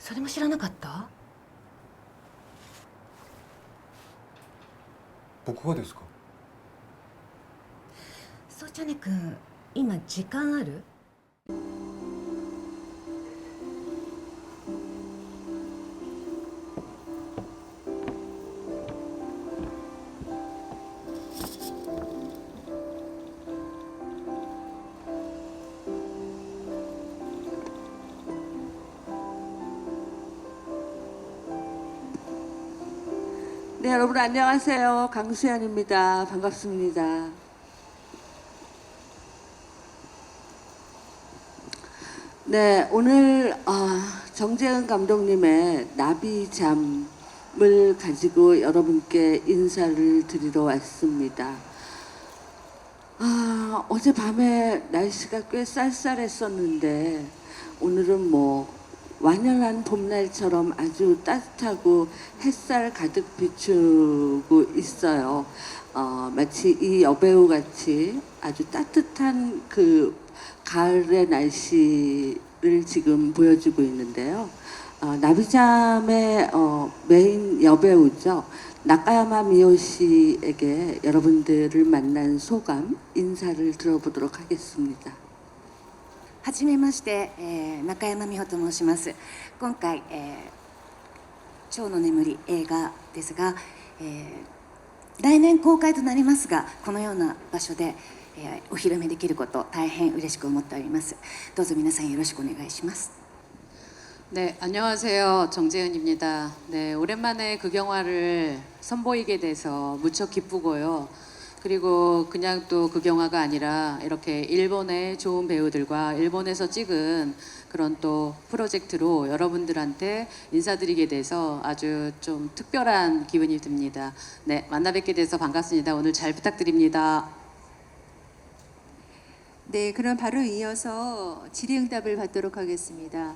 それも知らなかった？僕がですか？そうちゃねくん、今時間ある？네, 여러분 안녕하세요. 강수연입니다. 반갑습니다. 네, 오늘 정재은 감독님의 나비잠을 가지고 여러분께 인사를 드리러 왔습니다. 어젯밤에 날씨가 꽤 쌀쌀했었는데 오늘은 뭐 완연한 봄날처럼 아주 따뜻하고 햇살 가득 비추고 있어요. 마치 이 여배우 같이 아주 따뜻한 그 가을의 날씨를 지금 보여주고 있는데요. 나비잠의 메인 여배우죠. 나카야마 미오 씨에게 여러분들을 만난 소감, 인사를 들어보도록 하겠습니다. はじめまして、中山美穂と申します。今回、蝶の眠り映画ですが、来年公開となりますが、このような場所で、お披露目できること大変嬉しく思っております。どうぞ皆さんよろしくお願いします。 네, 안녕하세요. 정재은입니다. 네, 오랜만에 그 영화를 선보이게 돼서 무척 기쁘고요. 그리고 그냥 또 그 영화가 아니라 이렇게 일본의 좋은 배우들과 일본에서 찍은 그런 또 프로젝트로 여러분들한테 인사드리게 돼서 아주 좀 특별한 기분이 듭니다. 네, 만나 뵙게 돼서 반갑습니다. 오늘 잘 부탁드립니다. 네, 그럼 바로 이어서 질의응답을 받도록 하겠습니다.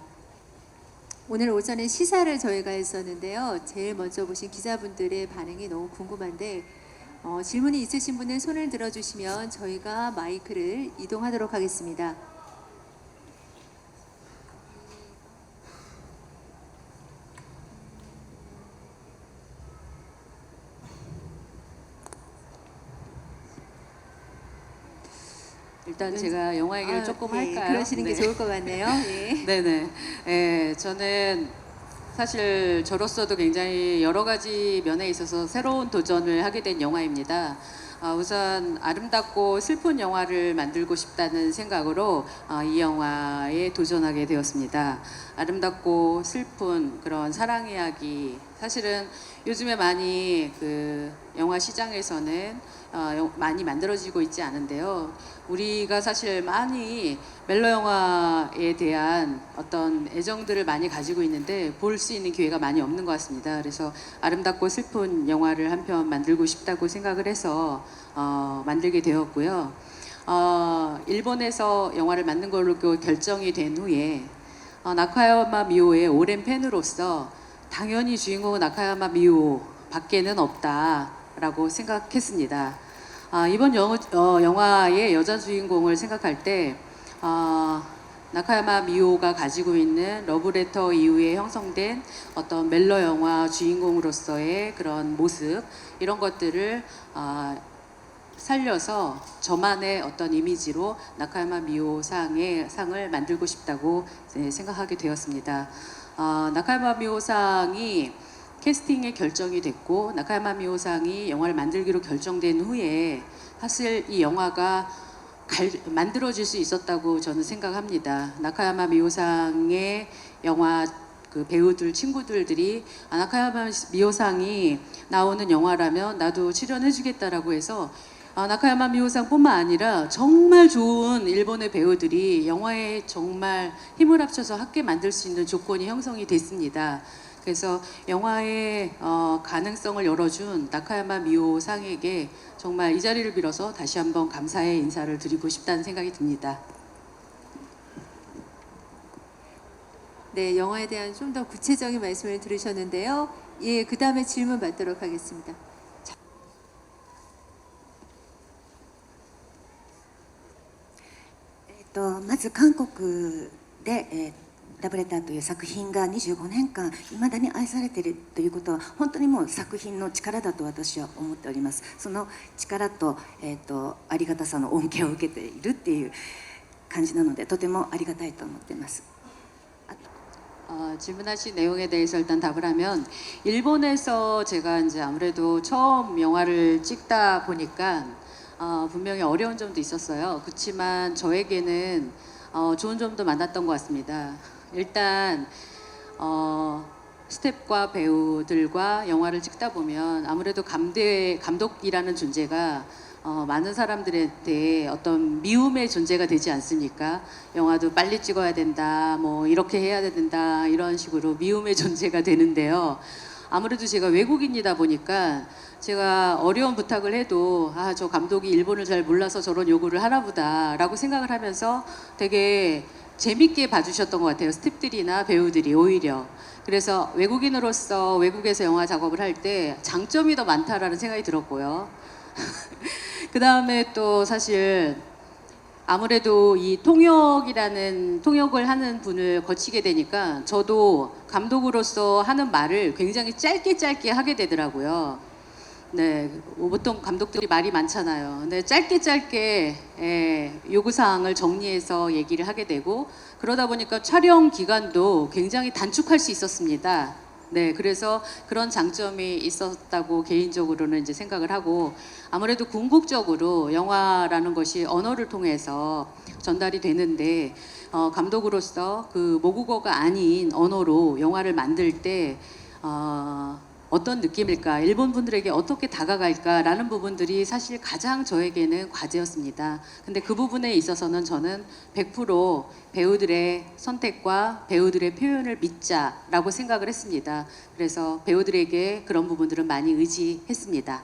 오늘 오전에 시사를 저희가 했었는데요. 제일 먼저 보신 기자분들의 반응이 너무 궁금한데 질문이 있으신 분은 손을 들어주시면 저희가 마이크를 이동하도록 하겠습니다. 일단 제가 영화 얘기를 조금 네, 할까요? 그러시는 게 네. 좋을 것 같네요. 예. 네네. 예, 저는 사실 저로서도 굉장히 여러 가지 면에 있어서 새로운 도전을 하게 된 영화입니다. 우선 아름답고 슬픈 영화를 만들고 싶다는 생각으로 이 영화에 도전하게 되었습니다. 아름답고 슬픈 그런 사랑 이야기. 사실은 요즘에 많이 그 영화 시장에서는 많이 만들어지고 있지 않은데요. 우리가 사실 많이 멜로 영화에 대한 어떤 애정들을 많이 가지고 있는데 볼 수 있는 기회가 많이 없는 것 같습니다. 그래서 아름답고 슬픈 영화를 한 편 만들고 싶다고 생각을 해서 만들게 되었고요. 일본에서 영화를 만든 걸로 결정이 된 후에 나카야마 미오의 오랜 팬으로서 당연히 주인공은 나카야마 미오 밖에는 없다라고 생각했습니다. 이번 영화의 여자 주인공을 생각할 때 나카야마 미오가 가지고 있는 러브레터 이후에 형성된 어떤 멜로 영화 주인공으로서의 그런 모습 이런 것들을 살려서 저만의 어떤 이미지로 나카야마 미오 상을 만들고 싶다고 생각하게 되었습니다. 나카야마 미오 상이 캐스팅에 결정이 됐고 나카야마 미오 상이 영화를 만들기로 결정된 후에 사실 이 영화가 만들어질 수 있었다고 저는 생각합니다. 나카야마 미오 상의 영화 그 배우들 친구들이 나카야마 미오 상이 나오는 영화라면 나도 출연해주겠다라고 해서 나카야마 미오상뿐만 아니라 정말 좋은 일본의 배우들이 영화에 정말 힘을 합쳐서 함께 만들 수 있는 조건이 형성이 됐습니다. 그래서 영화의 가능성을 열어준 나카야마 미오상에게 정말 이 자리를 빌어서 다시 한번 감사의 인사를 드리고 싶다는 생각이 듭니다. 네, 영화에 대한 좀 더 구체적인 말씀을 들으셨는데요. 예, 그 다음에 질문 받도록 하겠습니다. まず韓国で、ラブレターという作品が25年間いまだに愛されているということは本当にもう作品の力だと私は思っております。その力と、ありがたさの恩恵を受けているっていう感じなのでとてもありがたいと思っています。 질문하신 내용에 대해서 일단 답을 하면 일본에서 제가 이제 아무래도 처음 영화를 찍다 보니까 분명히 어려운 점도 있었어요. 그렇지만 저에게는 좋은 점도 많았던 것 같습니다. 일단 스태프과 배우들과 영화를 찍다 보면 아무래도 감독이라는 존재가 많은 사람들한테 어떤 미움의 존재가 되지 않습니까? 영화도 빨리 찍어야 된다, 뭐 이렇게 해야 된다 이런 식으로 미움의 존재가 되는데요. 아무래도 제가 외국인이다 보니까 제가 어려운 부탁을 해도 저 감독이 일본을 잘 몰라서 저런 요구를 하나 보다라고 생각을 하면서 되게 재밌게 봐주셨던 것 같아요. 스태프들이나 배우들이 오히려. 그래서 외국인으로서 외국에서 영화 작업을 할 때 장점이 더 많다라는 생각이 들었고요. 그 다음에 또 사실 아무래도 이 통역을 하는 분을 거치게 되니까 저도 감독으로서 하는 말을 굉장히 짧게 하게 되더라고요. 네, 보통 감독들이 말이 많잖아요. 근데 짧게 요구사항을 정리해서 얘기를 하게 되고 그러다 보니까 촬영 기간도 굉장히 단축할 수 있었습니다. 네, 그래서 그런 장점이 있었다고 개인적으로는 이제 생각을 하고 아무래도 궁극적으로 영화라는 것이 언어를 통해서 전달이 되는데 감독으로서 그 모국어가 아닌 언어로 영화를 만들 때 어떤 느낌일까, 일본 분들에게 어떻게 다가갈까라는 부분들이 사실 가장 저에게는 과제였습니다. 근데 그 부분에 있어서는 저는 100% 배우들의 선택과 배우들의 표현을 믿자라고 생각을 했습니다. 그래서 배우들에게 그런 부분들은 많이 의지했습니다.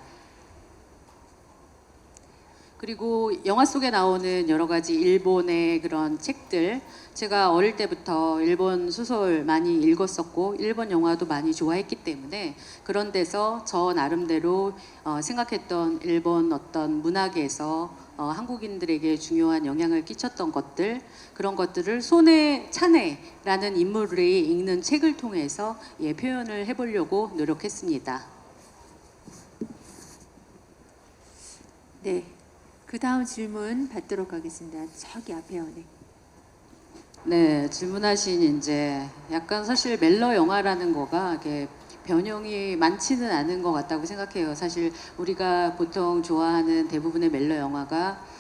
그리고 영화 속에 나오는 여러 가지 일본의 그런 책들, 제가 어릴 때부터 일본 소설 많이 읽었었고 일본 영화도 많이 좋아했기 때문에 그런 데서 저 나름대로 생각했던 일본 어떤 문학에서 한국인들에게 중요한 영향을 끼쳤던 것들, 그런 것들을 손에 차네라는 인물이 읽는 책을 통해서 표현을 해보려고 노력했습니다. 네, 그 다음 질문 받도록 하겠습니다. 저기 앞에요. 네. 네, 질문하신 이제 약간 사실 멜로 영화라는 거가 이게 변형이 많지는 않은 것 같다고 생각해요. 사실 우리가 보통 좋아하는 대부분의 멜로 영화가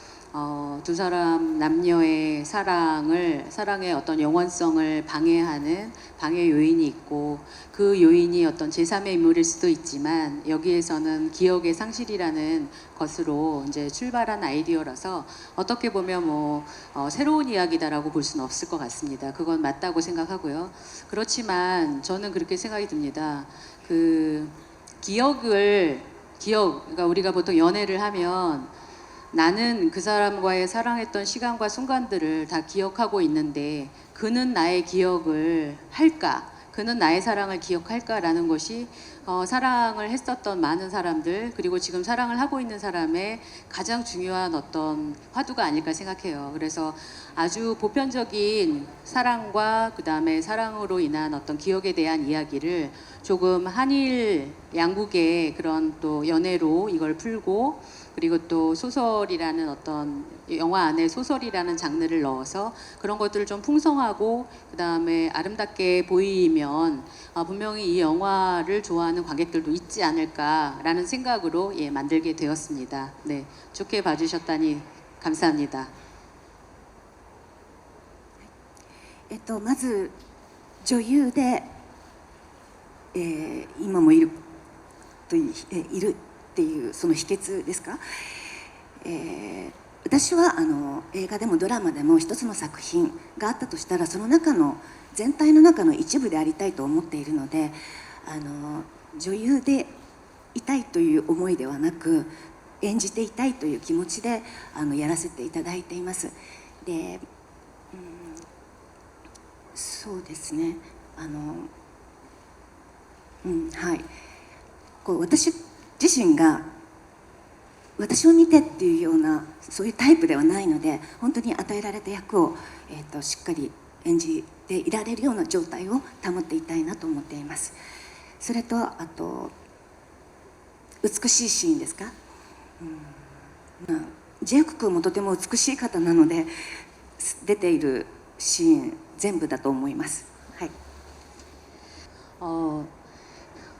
두 사람 남녀의 사랑의 어떤 영원성을 방해하는 방해 요인이 있고 그 요인이 어떤 제3의 인물일 수도 있지만 여기에서는 기억의 상실이라는 것으로 이제 출발한 아이디어라서 어떻게 보면 새로운 이야기다라고 볼 수는 없을 것 같습니다. 그건 맞다고 생각하고요. 그렇지만 저는 그렇게 생각이 듭니다. 그러니까 우리가 보통 연애를 하면 나는 그 사람과의 사랑했던 시간과 순간들을 다 기억하고 있는데 그는 나의 기억을 할까? 그는 나의 사랑을 기억할까라는 것이 사랑을 했었던 많은 사람들 그리고 지금 사랑을 하고 있는 사람의 가장 중요한 어떤 화두가 아닐까 생각해요. 그래서 아주 보편적인 사랑과 그 다음에 사랑으로 인한 어떤 기억에 대한 이야기를 조금 한일 양국의 그런 또 연애로 이걸 풀고 그리고 또 소설이라는 어떤 영화 안에 소설이라는 장르를 넣어서 그런 것들을 좀 풍성하고 그 다음에 아름답게 보이면 분명히 이 영화를 좋아하는 관객들도 있지 않을까라는 생각으로 만들게 되었습니다. 네, 좋게 봐주셨다니 감사합니다. まず女優で、今もいるっていうその秘訣ですか、私は映画でもドラマでも一つの作品があったとしたらその中の全体の中の一部でありたいと思っているので女優でいたいという思いではなく演じていたいという気持ちでやらせていただいています。で、そうですねはい、私自身が私を見てっていうようなそういうタイプではないので本当に与えられた役を、しっかり、演じていられるような状態を保っていたいなと思っています。それとあと美しいシーンですか、ジェイク君もとても美しい方なので出ているシーン全部だと思います。はい。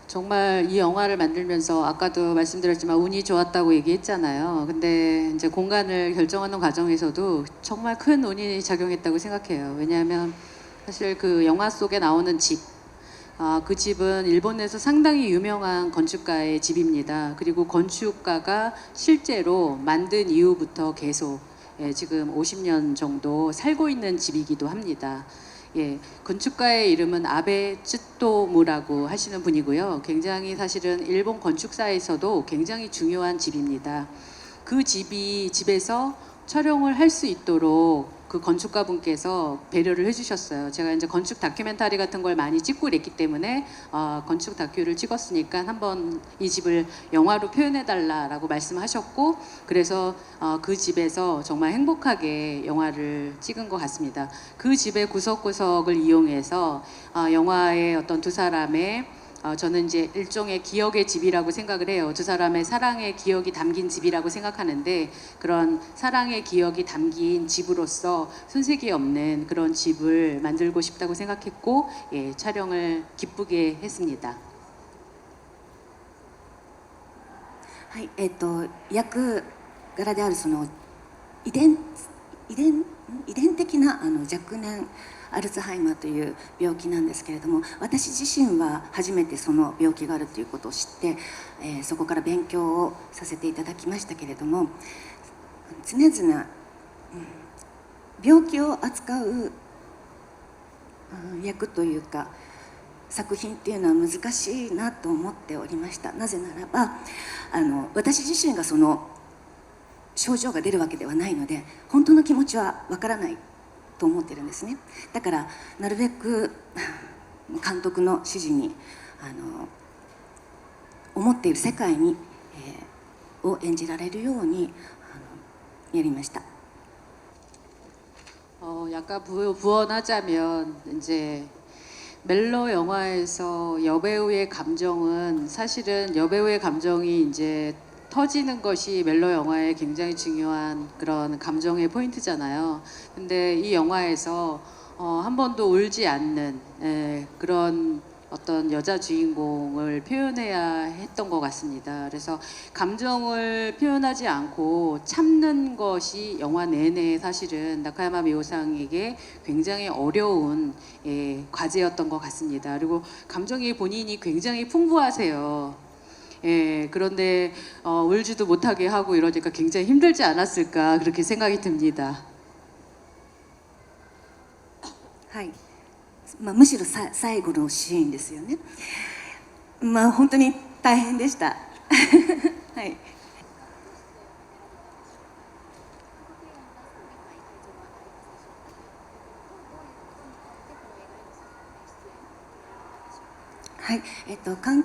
정말 이 영화를 만들면서 아까도 말씀드렸지만 운이 좋았다고 얘기했잖아요. 근데 이제 공간을 결정하는 과정에서도 정말 큰 운이 작용했다고 생각해요. 왜냐하면 사실 그 영화 속에 나오는 집, 그 집은 일본에서 상당히 유명한 건축가의 집입니다. 그리고 건축가가 실제로 만든 이후부터 계속 지금 50년 정도 살고 있는 집이기도 합니다. 예, 건축가의 이름은 아베 쯔토무라고 하시는 분이고요. 굉장히 사실은 일본 건축사에서도 굉장히 중요한 집입니다. 그 집에서 촬영을 할 수 있도록 그 건축가분께서 배려를 해주셨어요. 제가 이제 건축 다큐멘터리 같은 걸 많이 찍고 그랬기 때문에 건축 다큐를 찍었으니까 한번 이 집을 영화로 표현해달라라고 말씀하셨고, 그래서 그 집에서 정말 행복하게 영화를 찍은 것 같습니다. 그 집의 구석구석을 이용해서 영화의 어떤 두 사람의 저는 이제 일종의 기억의 집이라고 생각을 해요. 두 사람의 사랑의 기억이 담긴 집이라고 생각하는데, 그런 사랑의 기억이 담긴 집으로서 손색이 없는 그런 집을 만들고 싶다고 생각했고, 예, 촬영을 기쁘게 했습니다. はい、役柄であるその遺伝的な若年アルツハイマーという病気なんですけれども、私自身は初めてその病気があるということを知って、そこから勉強をさせていただきましたけれども、常々、病気を扱う、役というか作品っていうのは難しいなと思っておりました。なぜならば私自身がその症状が出るわけではないので、本当の気持ちはわからないと思ってるんですね。だからなるべく監督の指示に思っている世界に、を演じられるようにやりました。 약간 부언하자면 이제 멜로 영화에서 여배우의 감정은 사실은 여배우의 감정이 이제 터지는 것이 멜로 영화의 굉장히 중요한 그런 감정의 포인트잖아요. 근데 이 영화에서 한 번도 울지 않는 그런 어떤 여자 주인공을 표현해야 했던 것 같습니다. 그래서 감정을 표현하지 않고 참는 것이 영화 내내 사실은 나카야마 미오상에게 굉장히 어려운 과제였던 것 같습니다. 그리고 감정이 본인이 굉장히 풍부하세요. 예, 그런데 울지도 못하게 하고 이러니까 굉장히 힘들지 않았을까 그렇게 생각이 듭니다. はい、むしろ最後のシーンですよね。本当に大変でした。はい。はい、韓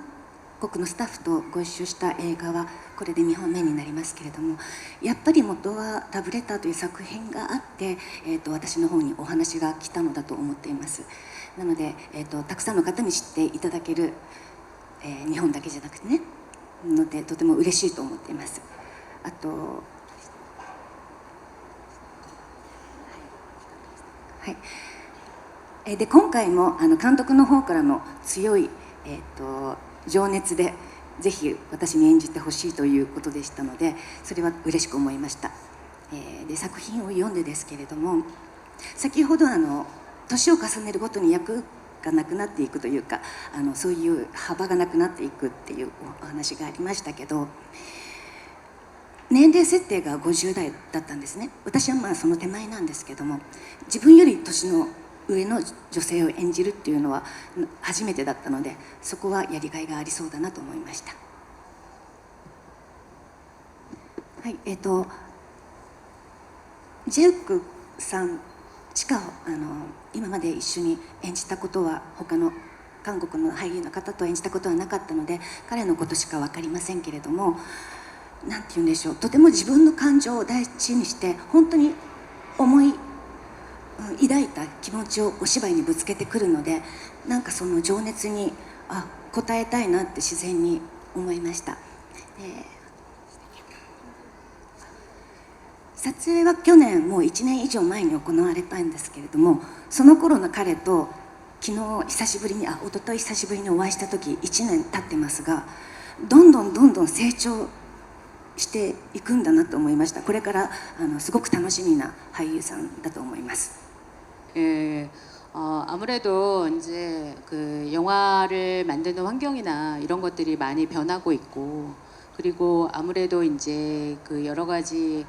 国のスタッフとご一緒した映画はこれで2本目になりますけれども、やっぱり元はラブレターという作品があって、私の方にお話が来たのだと思っています。なので、たくさんの方に知っていただける、日本だけじゃなくてねので、とても嬉しいと思っています。あと、はい、で今回も監督の方からの強い、情熱でぜひ私に演じてほしいということでしたので、それは嬉しく思いました。で作品を読んでですけれども、先ほど年を重ねるごとに役がなくなっていくというかそういう幅がなくなっていくっていうお話がありましたけど、年齢設定が50代だったんですね。私はその手前なんですけども、自分より年の上の女性を演じるっていうのは初めてだったので、そこはやりがいがありそうだなと思いました。はい、ジェウクさんしか今まで一緒に演じたことは、他の韓国の俳優の方と演じたことはなかったので、彼のことしか分かりませんけれども、なんて言うんでしょう、とても自分の感情を第一にして本当に重い抱いた気持ちをお芝居にぶつけてくるので、なんかその情熱に応えたいなって自然に思いました。撮影は去年もう1年以上前に行われたんですけれども、その頃の彼と昨日久しぶりに一昨日久しぶりにお会いした時1年経ってますが、どんどん成長していくんだなと思いました。これからすごく楽しみな俳優さんだと思います。 예, 아무래도 이제 그 영화를 만드는 환경이나 이런 것들이 많이 변하고 있고, 그리고 아무래도 이제 그 여러 가지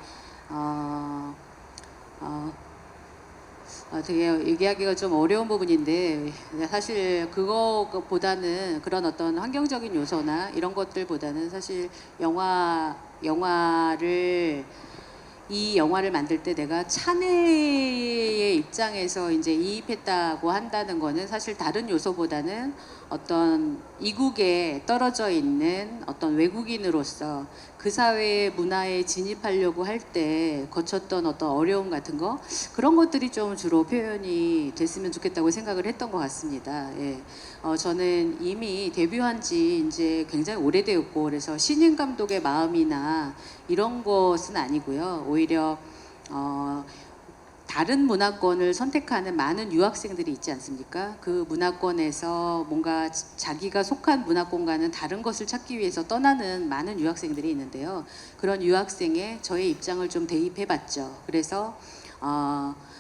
되게 얘기하기가 좀 어려운 부분인데, 사실 그거보다는 그런 어떤 환경적인 요소나 이런 것들보다는 사실 이 영화를 만들 때 내가 차내의 입장에서 이제 이입했다고 한다는 거는 사실 다른 요소보다는 어떤 이국에 떨어져 있는 어떤 외국인으로서 그 사회의 문화에 진입하려고 할 때 거쳤던 어떤 어려움 같은 거, 그런 것들이 좀 주로 표현이 됐으면 좋겠다고 생각을 했던 것 같습니다. 예. 저는 이미 데뷔한 지 이제 굉장히 오래되었고, 그래서 신인 감독의 마음이나 이런 것은 아니고요. 오히려 다른 문화권을 선택하는 많은 유학생들이 있지 않습니까? 그 문화권에서 뭔가 자기가 속한 문화권과는 다른 것을 찾기 위해서 떠나는 많은 유학생들이 있는데요. 그런 유학생의 저의 입장을 좀 대입해 봤죠. 그래서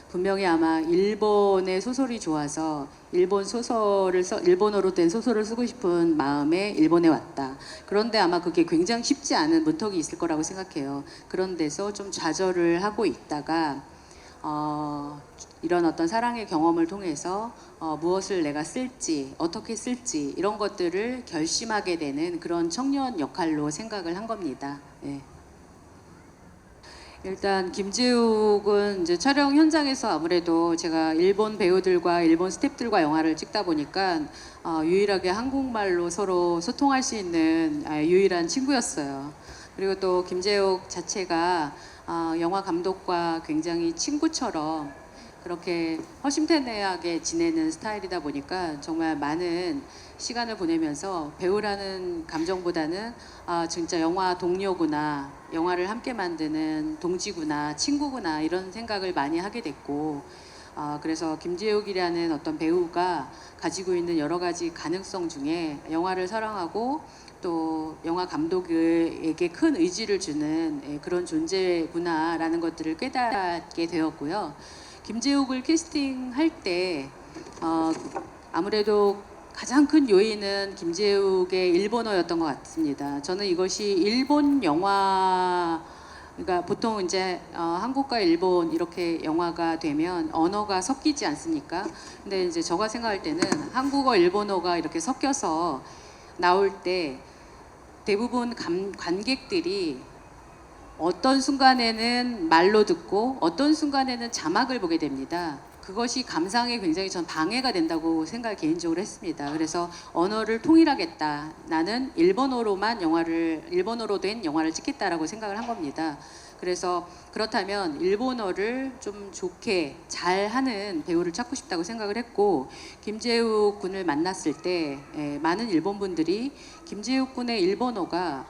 분명히 아마 일본의 소설이 좋아서 일본어로 된 소설을 쓰고 싶은 마음에 일본에 왔다. 그런데 아마 그게 굉장히 쉽지 않은 문턱이 있을 거라고 생각해요. 그런 데서 좀 좌절을 하고 있다가 이런 어떤 사랑의 경험을 통해서 무엇을 내가 쓸지, 어떻게 쓸지, 이런 것들을 결심하게 되는 그런 청년 역할로 생각을 한 겁니다. 예. 일단 김재욱은 이제 촬영 현장에서 아무래도 제가 일본 배우들과 일본 스태프들과 영화를 찍다 보니까 유일하게 한국말로 서로 소통할 수 있는 유일한 친구였어요. 그리고 또 김재욱 자체가 영화 감독과 굉장히 친구처럼 그렇게 허심탄회하게 지내는 스타일이다 보니까 정말 많은 시간을 보내면서 배우라는 감정보다는 진짜 영화 동료구나, 영화를 함께 만드는 동지구나, 친구구나, 이런 생각을 많이 하게 됐고, 그래서 김재욱이라는 어떤 배우가 가지고 있는 여러 가지 가능성 중에 영화를 사랑하고 또 영화 감독에게 큰 의지를 주는 그런 존재구나라는 것들을 깨닫게 되었고요. 김재욱을 캐스팅할 때 아무래도 가장 큰 요인은 김재욱의 일본어였던 것 같습니다. 저는 이것이 일본 영화, 그러니까 보통 이제 한국과 일본 이렇게 영화가 되면 언어가 섞이지 않습니까? 근데 이제 제가 생각할 때는 한국어, 일본어가 이렇게 섞여서 나올 때 대부분 관객들이 어떤 순간에는 말로 듣고 어떤 순간에는 자막을 보게 됩니다. 그것이 감상에 굉장히 전 방해가 된다고 생각을 개인적으로 했습니다. 그래서 언어를 통일하겠다. 나는 일본어로 된 영화를 찍겠다라고 생각을 한 겁니다. 그래서 그렇다면 일본어를 좀 좋게 잘하는 배우를 찾고 싶다고 생각을 했고, 김재욱 군을 만났을 때 많은 일본 분들이 김재욱 군의 일본어가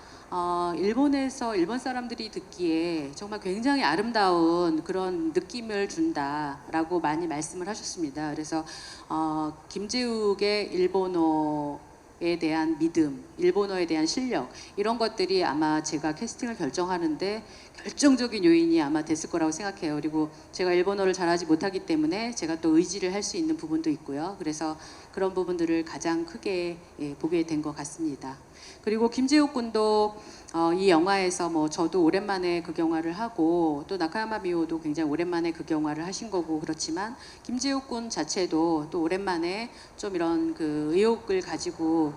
일본에서 일본 사람들이 듣기에 정말 굉장히 아름다운 그런 느낌을 준다라고 많이 말씀을 하셨습니다. 그래서 김재욱의 일본어에 대한 믿음, 일본어에 대한 실력, 이런 것들이 아마 제가 캐스팅을 결정하는데 결정적인 요인이 아마 됐을 거라고 생각해요. 그리고 제가 일본어를 잘하지 못하기 때문에 제가 또 의지를 할 수 있는 부분도 있고요. 그래서 그런 부분들을 가장 크게 보게 된 것 같습니다. 그리고 김재욱 군도 이 영화에서 뭐 저도 오랜만에 극영화를 하고 또 나카야마 미오도 굉장히 오랜만에 극영화를 하신 거고 그렇지만 김재욱 군 자체도 또 오랜만에 좀 이런 그 의욕을 가지고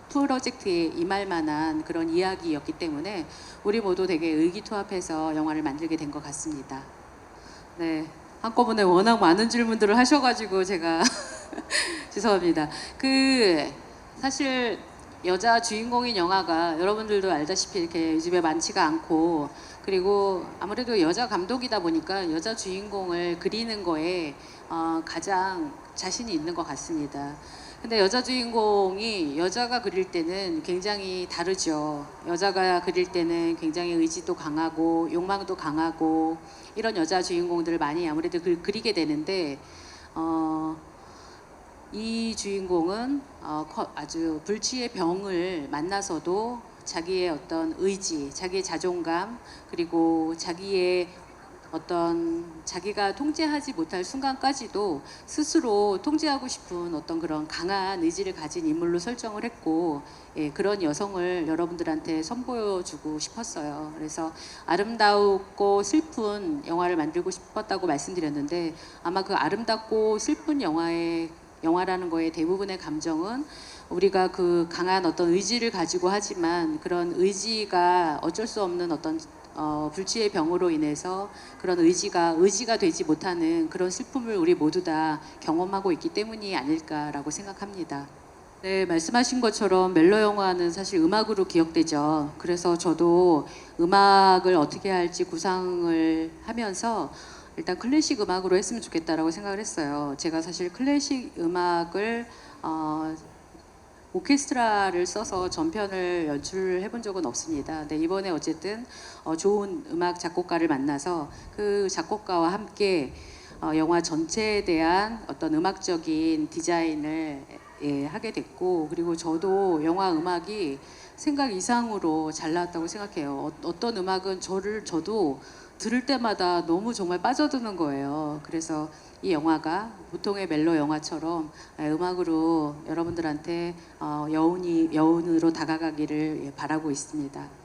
프로젝트에 임할 만한 그런 이야기였기 때문에 우리 모두 되게 의기투합해서 영화를 만들게 된 것 같습니다. 네, 한꺼번에 워낙 많은 질문들을 하셔가지고 제가 죄송합니다. 사실 여자 주인공인 영화가 여러분들도 알다시피 이렇게 요즘에 많지가 않고, 그리고 아무래도 여자 감독이다 보니까 여자 주인공을 그리는 거에 가장 자신이 있는 것 같습니다. 근데 여자 주인공이 여자가 그릴 때는 굉장히 다르죠. 여자가 그릴 때는 굉장히 의지도 강하고 욕망도 강하고 이런 여자 주인공들을 많이 아무래도 그리게 되는데, 이 주인공은 아주 불치의 병을 만나서도 자기의 어떤 의지, 자기의 자존감, 그리고 자기의 어떤 자기가 통제하지 못할 순간까지도 스스로 통제하고 싶은 어떤 그런 강한 의지를 가진 인물로 설정을 했고, 예, 그런 여성을 여러분들한테 선보여주고 싶었어요. 그래서 아름답고 슬픈 영화를 만들고 싶었다고 말씀드렸는데, 아마 그 아름답고 슬픈 영화라는 거에 대부분의 감정은 우리가 그 강한 어떤 의지를 가지고 하지만 그런 의지가 어쩔 수 없는 어떤 불치의 병으로 인해서 그런 의지가 되지 못하는 그런 슬픔을 우리 모두 다 경험하고 있기 때문이 아닐까라고 생각합니다. 네, 말씀하신 것처럼 멜로 영화는 사실 음악으로 기억되죠. 그래서 저도 음악을 어떻게 할지 구상을 하면서 일단 클래식 음악으로 했으면 좋겠다라고 생각을 했어요. 제가 사실 클래식 음악을 오케스트라를 써서 전편을 연출해 본 적은 없습니다. 근데 이번에 어쨌든 좋은 음악 작곡가를 만나서 그 작곡가와 함께 영화 전체에 대한 어떤 음악적인 디자인을 하게 됐고, 그리고 저도 영화 음악이 생각 이상으로 잘 나왔다고 생각해요. 어떤 음악은 저도 들을 때마다 너무 정말 빠져드는 거예요. 그래서 이 영화가 보통의 멜로 영화처럼 음악으로 여러분들한테 여운으로 다가가기를 바라고 있습니다.